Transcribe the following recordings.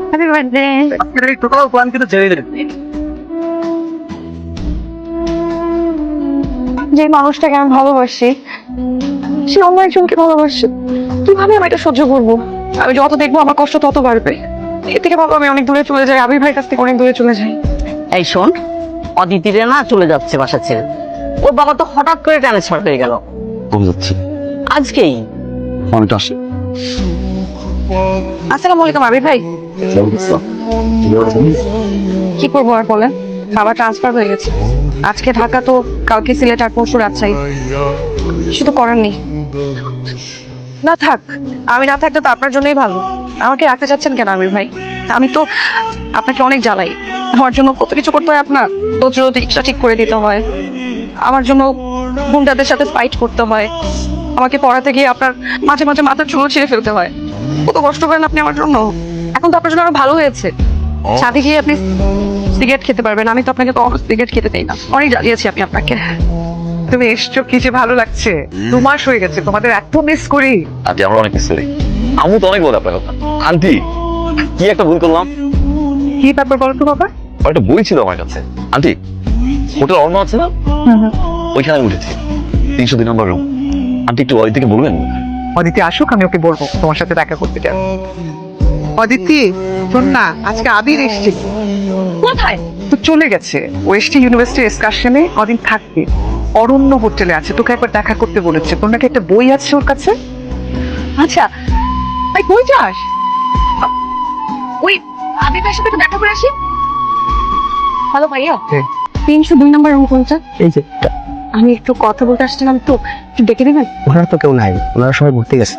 Happy birthday. Total plan কিন্তু ছেড়ে দিলেন। যে মানুষটাকে আমি ভালোবাসি সে অন্য একজনকে ভালোবাসে, কিভাবে আমি এটা সহ্য করবো? আমি যত দেখবো আমার কষ্ট তত বাড়বে। এর থেকে ভাবো আমি অনেক দূরে চলে যাই, আবির ভাইয়ের কাছ থেকে অনেক দূরে চলে যাই। এই শোন, অদিতিরে না চলে যাচ্ছে বাসা ছেড়ে। ওর বাবা তো হঠাৎ করে ট্রান্সফার হয়ে গেল বুঝাচ্ছি আজকেই। অনেকটা আসে। আসসালামু আলাইকুম আবির ভাই। কি করবো আর বলেন, বাবা ট্রান্সফার হয়ে গেছে। আজকে ঢাকা তো কালকে সিলেট আর পরশু রাজশাহী, কিছু তো করার নেই। না থাক, আমি না থাকলে তো আপনার জন্যই ভালো। আমাকে রাখতে চাচ্ছেন কেন আমির ভাই? আমি তো আপনাকে অনেক জ্বালাই। আমার জন্য কত কিছু করতে হয় আপনার, রোজ রোজ রিক্সা ঠিক করে দিতে হয়, আমার জন্য গুন্ডাদের সাথে ফাইট করতে হয়, আমাকে পড়াতে গিয়ে আপনার মাঝে মাঝে মাথার চুল ছিঁড়ে ফেলতে হয়। কত কষ্ট করেন আপনি আমার জন্য। এখন তো আপনার জন্য আরো ভালো হয়েছে, সাথে গিয়ে আপনি সিগারেট খেতে পারবেন। আমি তো আপনাকে তো সিগারেট খেতে দেই না, অনেক জ্বালিয়েছি আমি আপনাকে। তুমি এসছো, কি যে ভালো লাগছে। 2 মাস হয়ে গেছে, তোমাদের এত মিস করি। আন্টি আমরা অনেক মিস করি। আমু তো অনেক বলে আপনার কথা। আন্টি কি একটা ভুল করলাম। কি ব্যাপার বলো তো বাবা? একটা বই ছিল আমার কাছে। আন্টি হোটেল অর্ণ আছে না, ওইখানে আমি উঠেছি 302 নম্বর রুম। আন্টি একটু অদিতিকে বলবেন? অদিতি আসুক, আমি ওকে বলবো তোমার সাথে দেখা করতে যাবো। অদিতি শোন না, আজকে আবির এসছে। কোথায়? তো চলে গেছে, ওয়েস্টি ইউনিভার্সিটি এক্সকারশনে কদিন থাকবে। অরণ্য হোটেলে আছে, তোকে একবার দেখা করতে বলেছে। তোর নাকি একটা বই আছে ওর কাছে। আচ্ছা, তাই বই যাস? ওই আবির ভাইয়ের সাথে একটু দেখা করে আসি। হ্যালো ভাইয়া, হ্যাঁ। 302 নম্বর রুম কোনটা? এই যে আমি একটু কথা বলতে আসছিলাম, তো একটু ডেকে দেবেন? ওনারা তো কেউ নাই, ওনারা সবাই ঘুরতে গেছে।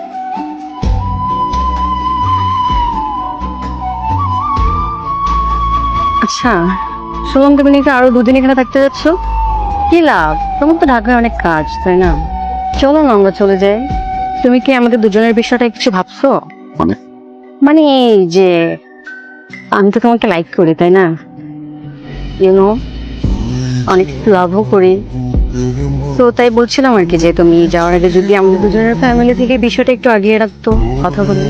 আচ্ছা, শুনলাম তুমি নাকি আরো 2 দিন এখানে থাকতে যাচ্ছ। কি লাভ, তোমার তো ঢাকায় অনেক কাজ, তাই না? চলো না আমরা চলে যাই। তুমি কি আমাদের দুজনের বিষয়টা কিছু ভাবছো? মানে? মানে এই যে আমি তো তোমাকে লাইক করি, তাই না? ইউনো, অনেক লাভও করি। তো তাই বলছিলাম আর কি, যে তুমি যাওয়ার আগে যদি আমাদের দুজনের ফ্যামিলি থেকে বিষয়টা একটু আগিয়ে রাখতো, কথা বলে।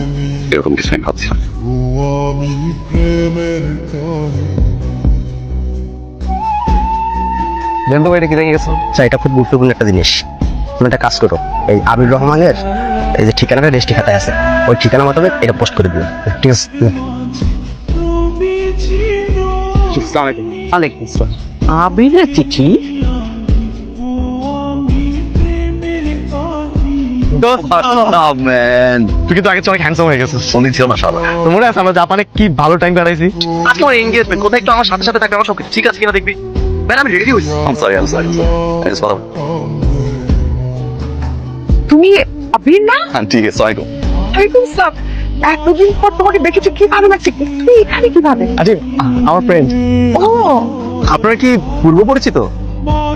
এরকম কিছু আমি ভাবছি না। জানতো এটা কি দেখে গেছো? আচ্ছা, এটা খুব গুরুত্বপূর্ণ একটা জিনিস। তুমি একটা কাজ করো, এই আবির রহমানের এই যে ঠিকানাটা রেজিস্ট্রি খাতায় আছে, ওই ঠিকানা মোতাবেক এটা পোস্ট করে দিও, ঠিক আছে? আলাইকুম আসসালাম। আবিরের চিঠি? তুই কিন্তু আগে অনেক হ্যান্ডসাম হয়ে গেছিস। সন্ধি ছিল না সারা। তো মনে আছে আমরা জাপানে কি ভালো টাইম কাটাইছি? আজকে আমার এনগেজমেন্ট, কোথায় একটু আমার সাথে সাথে থাকবে, আমার সবকিছু ঠিক আছে কিনা দেখবি। ম্যাডাম আমি রেডি হইছি। I'm sorry. তুমি আবির না? ঠিক আছে, সরি গো। ওয়ালাইকুম আসসালাম। এতদিন পর তোমাকে দেখেছি, কি ভালো লাগছে। তুমি এখানে কিভাবে? আচ্ছা, আমার ফ্রেন্ড। ও আপনারা কি পূর্ব পরিচিত?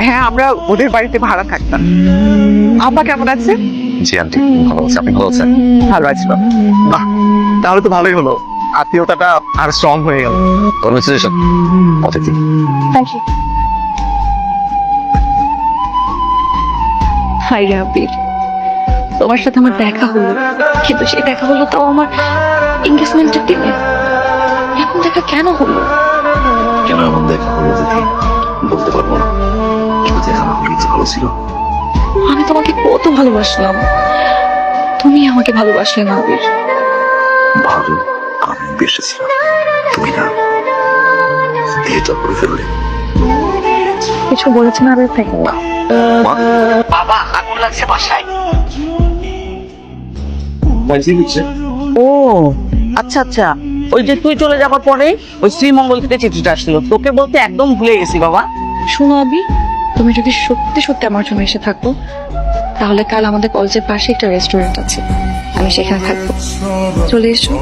হ্যাঁ, আমরা ওদের বাড়িতে ভাড়া থাকতাম। আব্বা কেমন আছে? জি আন্টি ভালো আছে, আপনি ভালো আছেন? ভালো আছে বাবা। বাহ, তাহলে তো ভালোই হলো, আত্মীয়তাটা আর স্ট্রং হয়ে গেল। কনভারসেশন অতিথি। Thank you. হাই রে আবির, তোমার সাথে আমার দেখা হলো, কিন্তু সেই দেখা হলো তাও আমার এনগেজমেন্টের দিনে। এখন দেখা কেন হলো? কেন এমন দেখা হলো অতিথি বলতে পারবো না, কিন্তু দেখা আমার কাছে ভালো ছিল। আমি তোমাকে কত ভালোবাসলাম, তুমি আমাকে ভালোবাসলে না আবির। ভালো আমি বেসেছিলাম, তুমি না। বিয়েটা করে ফেললে। কিছু বলেছেন আবির ভাই? মা বাবা আগুন লাগছে বাসায়। ও আচ্ছা আচ্ছা, ওই যে তুই চলে যাবার পরে ওই শ্রীমঙ্গল থেকে চিঠিটা আসছিল, তোকে বলতে একদম ভুলে গেছি বাবা। শোনো আবির, তুমি যদি সত্যি সত্যি আমার জন্য এসে থাকো, তাহলে কাল আমাদের কলেজের পাশে একটা রেস্টুরেন্ট আছে, আমি সেখানে থাকবো। চলে এসো।